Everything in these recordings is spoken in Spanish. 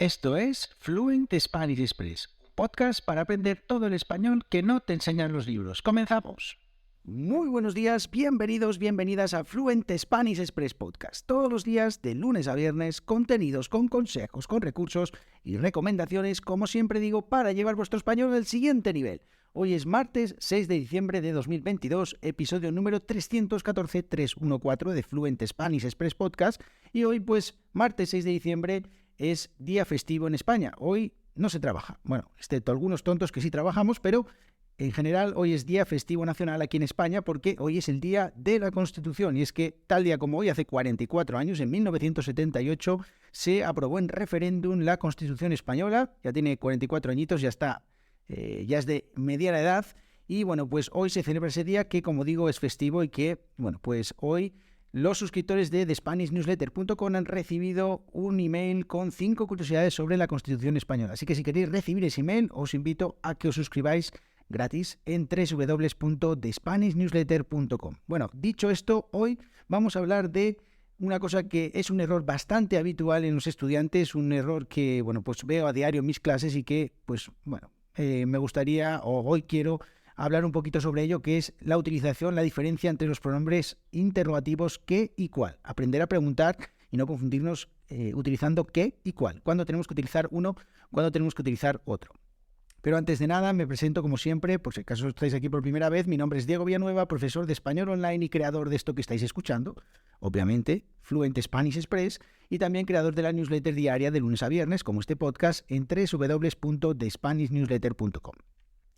Esto es Fluent Spanish Express, un podcast para aprender todo el español que no te enseñan los libros. ¡Comenzamos! Muy buenos días, bienvenidas a Fluent Spanish Express Podcast. Todos los días, de lunes a viernes, contenidos con consejos, con recursos y recomendaciones, como siempre digo, para llevar vuestro español al siguiente nivel. Hoy es martes 6 de diciembre de 2022, episodio número 314 de Fluent Spanish Express Podcast. Y hoy, pues, martes 6 de diciembre es día festivo en España. Hoy no se trabaja. Bueno, excepto algunos tontos que sí trabajamos, pero en general hoy es día festivo nacional aquí en España porque hoy es el día de la Constitución. Y es que tal día como hoy, hace 44 años, en 1978, se aprobó en referéndum la Constitución española. Ya tiene 44 añitos, ya es de mediana edad. Y bueno, pues hoy se celebra ese día que, como digo, es festivo y que, bueno, pues hoy los suscriptores de TheSpanishNewsletter.com han recibido un email con 5 curiosidades sobre la Constitución española. Así que si queréis recibir ese email, os invito a que os suscribáis gratis en www.TheSpanishNewsletter.com. Bueno, dicho esto, hoy vamos a hablar de una cosa que es un error bastante habitual en los estudiantes, un error que, bueno, pues veo a diario en mis clases y que, pues, bueno, me gustaría, o hoy quiero hablar un poquito sobre ello, que es la utilización, la diferencia entre los pronombres interrogativos qué y cuál. Aprender a preguntar y no confundirnos utilizando qué y cuál. Cuándo tenemos que utilizar uno, cuándo tenemos que utilizar otro. Pero antes de nada, me presento como siempre, por si acaso estáis aquí por primera vez. Mi nombre es Diego Villanueva, profesor de español online y creador de esto que estáis escuchando, obviamente, Fluent Spanish Express, y también creador de la newsletter diaria de lunes a viernes, como este podcast, en www.thespanishnewsletter.com.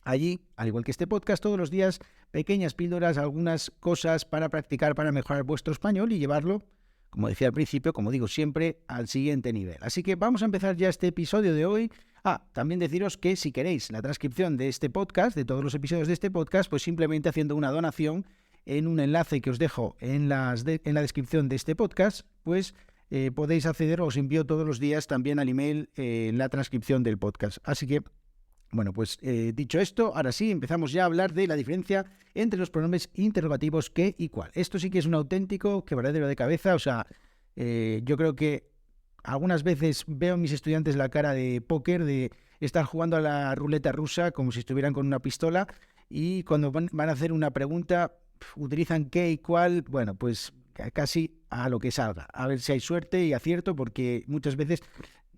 Allí, al igual que este podcast, todos los días, pequeñas píldoras, algunas cosas para practicar, para mejorar vuestro español y llevarlo, como decía al principio, como digo siempre, al siguiente nivel. Así que vamos a empezar ya este episodio de hoy. También deciros que si queréis la transcripción de este podcast, de todos los episodios de este podcast, pues simplemente haciendo una donación en un enlace que os dejo en la descripción de este podcast, pues podéis acceder, os envío todos los días también al email la transcripción del podcast. Así que, bueno, pues dicho esto, ahora sí, empezamos ya a hablar de la diferencia entre los pronombres interrogativos qué y cuál. Esto sí que es un auténtico quebradero de cabeza, o sea, yo creo que algunas veces veo a mis estudiantes la cara de póker, de estar jugando a la ruleta rusa como si estuvieran con una pistola, y cuando van a hacer una pregunta utilizan qué y cuál, bueno, pues casi a lo que salga, a ver si hay suerte y acierto, porque muchas veces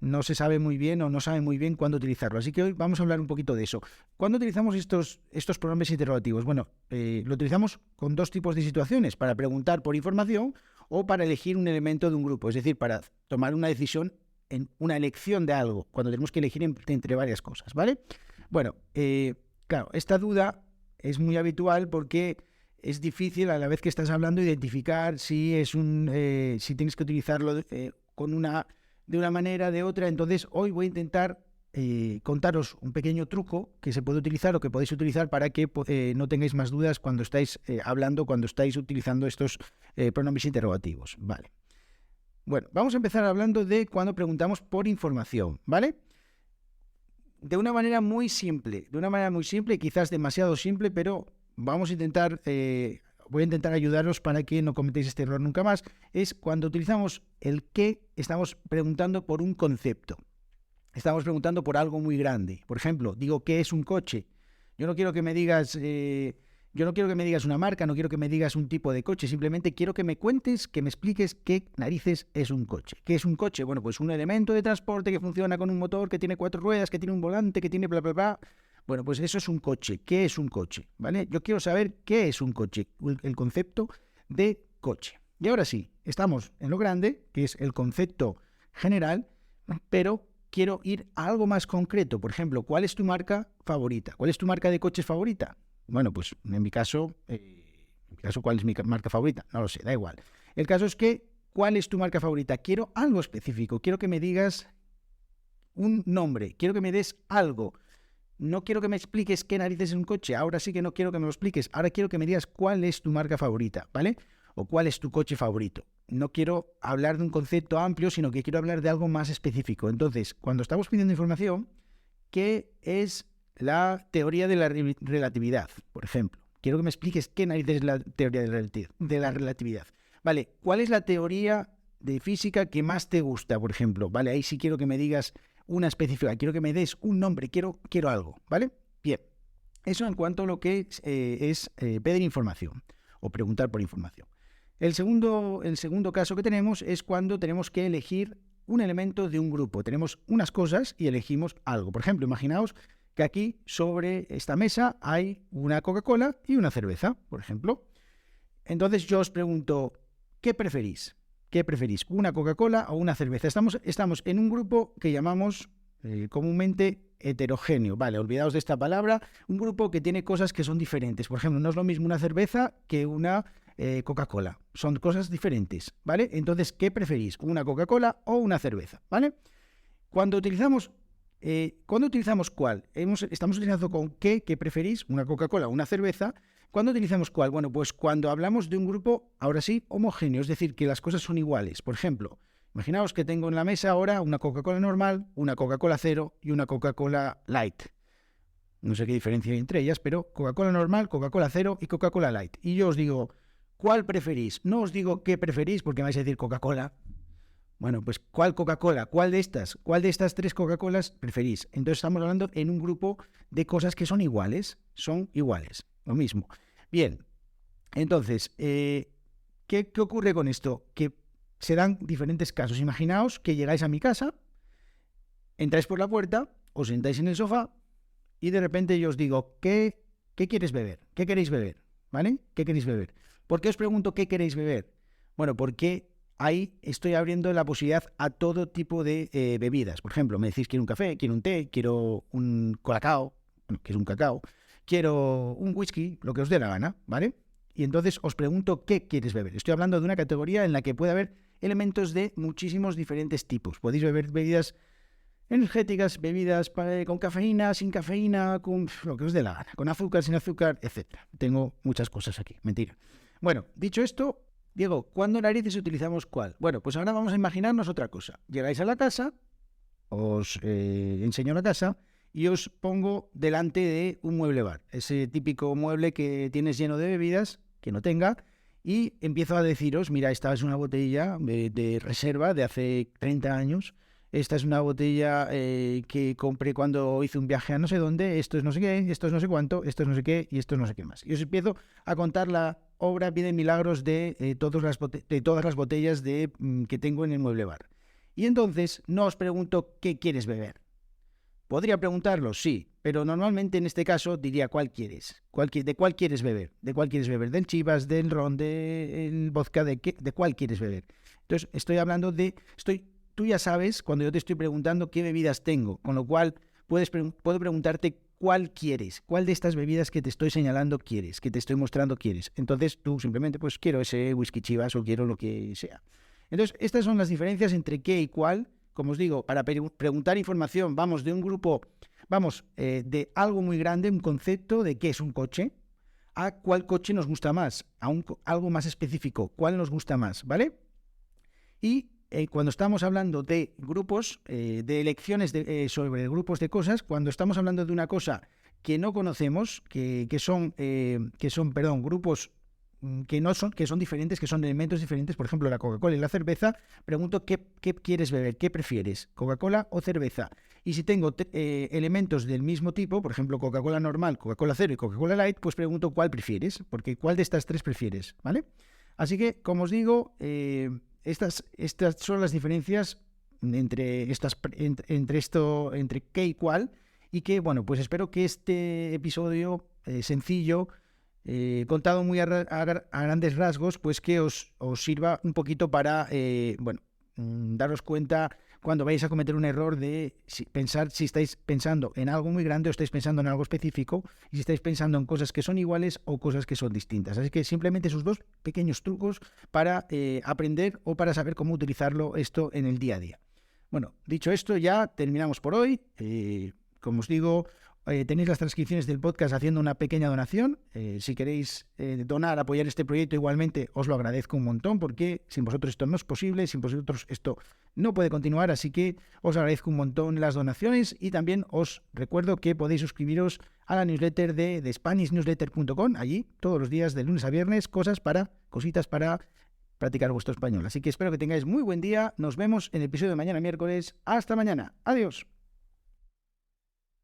no se sabe muy bien o no sabe muy bien cuándo utilizarlo. Así que hoy vamos a hablar un poquito de eso. ¿Cuándo utilizamos estos pronombres interrogativos? Bueno, lo utilizamos con dos tipos de situaciones: para preguntar por información o para elegir un elemento de un grupo, es decir, para tomar una decisión en una elección de algo, cuando tenemos que elegir entre varias cosas, ¿vale? Bueno, claro, esta duda es muy habitual porque es difícil, a la vez que estás hablando, identificar si si tienes que utilizarlo de una manera, de otra. Entonces hoy voy a intentar contaros un pequeño truco que se puede utilizar o que podéis utilizar para que no tengáis más dudas cuando estáis hablando, cuando estáis utilizando estos pronombres interrogativos, ¿vale? Bueno, vamos a empezar hablando de cuando preguntamos por información, ¿vale? De una manera muy simple, quizás demasiado simple, pero vamos a intentar, voy a intentar ayudaros para que no cometáis este error nunca más. Es cuando utilizamos el qué, estamos preguntando por un concepto. Estamos preguntando por algo muy grande. Por ejemplo, digo, ¿qué es un coche? Yo no quiero que me digas una marca, no quiero que me digas un tipo de coche, simplemente quiero que me cuentes, que me expliques qué narices es un coche. ¿Qué es un coche? Bueno, pues un elemento de transporte que funciona con un motor, que tiene 4 ruedas, que tiene un volante, que tiene bla, bla, bla. Bueno, pues eso es un coche. ¿Qué es un coche? ¿Vale? Yo quiero saber qué es un coche, el concepto de coche. Y ahora sí, estamos en lo grande, que es el concepto general, pero quiero ir a algo más concreto. Por ejemplo, ¿cuál es tu marca favorita? ¿Cuál es tu marca de coches favorita? Bueno, pues en mi caso, ¿cuál es mi marca favorita? No lo sé, da igual. El caso es que, ¿cuál es tu marca favorita? Quiero algo específico, quiero que me digas un nombre, quiero que me des algo. No quiero que me expliques qué narices es un coche, ahora sí que no quiero que me lo expliques, ahora quiero que me digas cuál es tu marca favorita, ¿vale? O cuál es tu coche favorito. No quiero hablar de un concepto amplio, sino que quiero hablar de algo más específico. Entonces, cuando estamos pidiendo información, ¿qué es la teoría de la relatividad? Por ejemplo, quiero que me expliques qué narices es la teoría de la relatividad. Vale, ¿cuál es la teoría de física que más te gusta, por ejemplo? Vale, ahí sí quiero que me digas una específica, quiero que me des un nombre, quiero algo, ¿vale? Bien, eso en cuanto a lo que es pedir información o preguntar por información. El segundo caso que tenemos es cuando tenemos que elegir un elemento de un grupo. Tenemos unas cosas y elegimos algo. Por ejemplo, imaginaos que aquí sobre esta mesa hay una Coca-Cola y una cerveza, por ejemplo. Entonces yo os pregunto, ¿qué preferís? ¿Qué preferís? ¿Una Coca-Cola o una cerveza? Estamos en un grupo que llamamos comúnmente heterogéneo. Vale, olvidaos de esta palabra. Un grupo que tiene cosas que son diferentes. Por ejemplo, no es lo mismo una cerveza que una Coca-Cola. Son cosas diferentes, ¿vale? Entonces, ¿qué preferís? ¿Una Coca-Cola o una cerveza? ¿Vale? Cuando utilizamos cuál, estamos utilizando con qué preferís, una Coca-Cola o una cerveza. ¿Cuándo utilizamos cuál? Bueno, pues cuando hablamos de un grupo, ahora sí, homogéneo, es decir, que las cosas son iguales. Por ejemplo, imaginaos que tengo en la mesa ahora una Coca-Cola normal, una Coca-Cola cero y una Coca-Cola light. No sé qué diferencia hay entre ellas, pero Coca-Cola normal, Coca-Cola cero y Coca-Cola light. Y yo os digo, ¿cuál preferís? No os digo qué preferís porque me vais a decir Coca-Cola. Bueno, pues ¿cuál Coca-Cola? ¿Cuál de estas tres Coca-Colas preferís? Entonces estamos hablando en un grupo de cosas que son iguales, lo mismo. Bien, entonces, ¿qué ocurre con esto? Que se dan diferentes casos. Imaginaos que llegáis a mi casa, entráis por la puerta, os sentáis en el sofá y de repente yo os digo, ¿qué quieres beber? ¿Qué queréis beber? ¿Vale? ¿Qué queréis beber? ¿Por qué os pregunto qué queréis beber? Bueno, porque ahí estoy abriendo la posibilidad a todo tipo de bebidas. Por ejemplo, me decís, quiero un café, quiero un té, quiero un colacao, que es un cacao, quiero un whisky, lo que os dé la gana, ¿vale? Y entonces os pregunto qué quieres beber. Estoy hablando de una categoría en la que puede haber elementos de muchísimos diferentes tipos. Podéis beber bebidas energéticas, bebidas con cafeína, sin cafeína, con lo que os dé la gana, con azúcar, sin azúcar, etc. Tengo muchas cosas aquí, mentira. Bueno, dicho esto, Diego, ¿cuándo narices utilizamos cuál? Bueno, pues ahora vamos a imaginarnos otra cosa. Llegáis a la casa, os enseño la casa y os pongo delante de un mueble bar. Ese típico mueble que tienes lleno de bebidas, que no tenga, y empiezo a deciros, mira, esta es una botella de reserva de hace 30 años, esta es una botella que compré cuando hice un viaje a no sé dónde, esto es no sé qué, esto es no sé cuánto, esto es no sé qué y esto es no sé qué más. Y os empiezo a contar la obra vida de milagros de todas las botellas que tengo en el mueble bar. Y entonces no os pregunto qué quieres beber. ¿Podría preguntarlo? Sí, pero normalmente en este caso diría ¿cuál quieres? ¿De cuál quieres beber? ¿De cuál quieres beber? ¿Del Chivas, del ron, del vodka? ¿De cuál quieres beber? Entonces estoy hablando tú ya sabes cuando yo te estoy preguntando qué bebidas tengo, con lo cual puedo preguntarte cuál quieres, cuál de estas bebidas que te estoy señalando quieres, que te estoy mostrando quieres. Entonces tú simplemente pues quiero ese whisky Chivas o quiero lo que sea. Entonces estas son las diferencias entre qué y cuál. Como os digo, para preguntar información vamos de un grupo, de algo muy grande, un concepto de qué es un coche, a cuál coche nos gusta más, a algo más específico, cuál nos gusta más, ¿vale? Y cuando estamos hablando de grupos, de elecciones sobre grupos de cosas, cuando estamos hablando de una cosa que no conocemos, que son grupos que son diferentes, que son elementos diferentes, por ejemplo, la Coca-Cola y la cerveza, pregunto qué quieres beber, qué prefieres, Coca-Cola o cerveza. Y si tengo elementos del mismo tipo, por ejemplo, Coca-Cola normal, Coca-Cola cero y Coca-Cola light, pues pregunto cuál prefieres, porque cuál de estas tres prefieres, ¿vale? Así que, como os digo, estas son las diferencias entre qué y cuál, y que, bueno, pues espero que este episodio sencillo, contado muy a grandes rasgos, pues que os sirva un poquito para, daros cuenta cuando vais a cometer un error de pensar si estáis pensando en algo muy grande o estáis pensando en algo específico y si estáis pensando en cosas que son iguales o cosas que son distintas. Así que simplemente esos dos pequeños trucos para aprender o para saber cómo utilizarlo esto en el día a día. Bueno, dicho esto, ya terminamos por hoy. Como os digo, tenéis las transcripciones del podcast haciendo una pequeña donación. Si queréis donar, apoyar este proyecto, igualmente os lo agradezco un montón, porque sin vosotros esto no es posible, sin vosotros esto no puede continuar, así que os agradezco un montón las donaciones y también os recuerdo que podéis suscribiros a la newsletter de SpanishNewsletter.com. Allí todos los días de lunes a viernes cositas para practicar vuestro español. Así que espero que tengáis muy buen día. Nos vemos en el episodio de mañana miércoles. Hasta mañana. Adiós.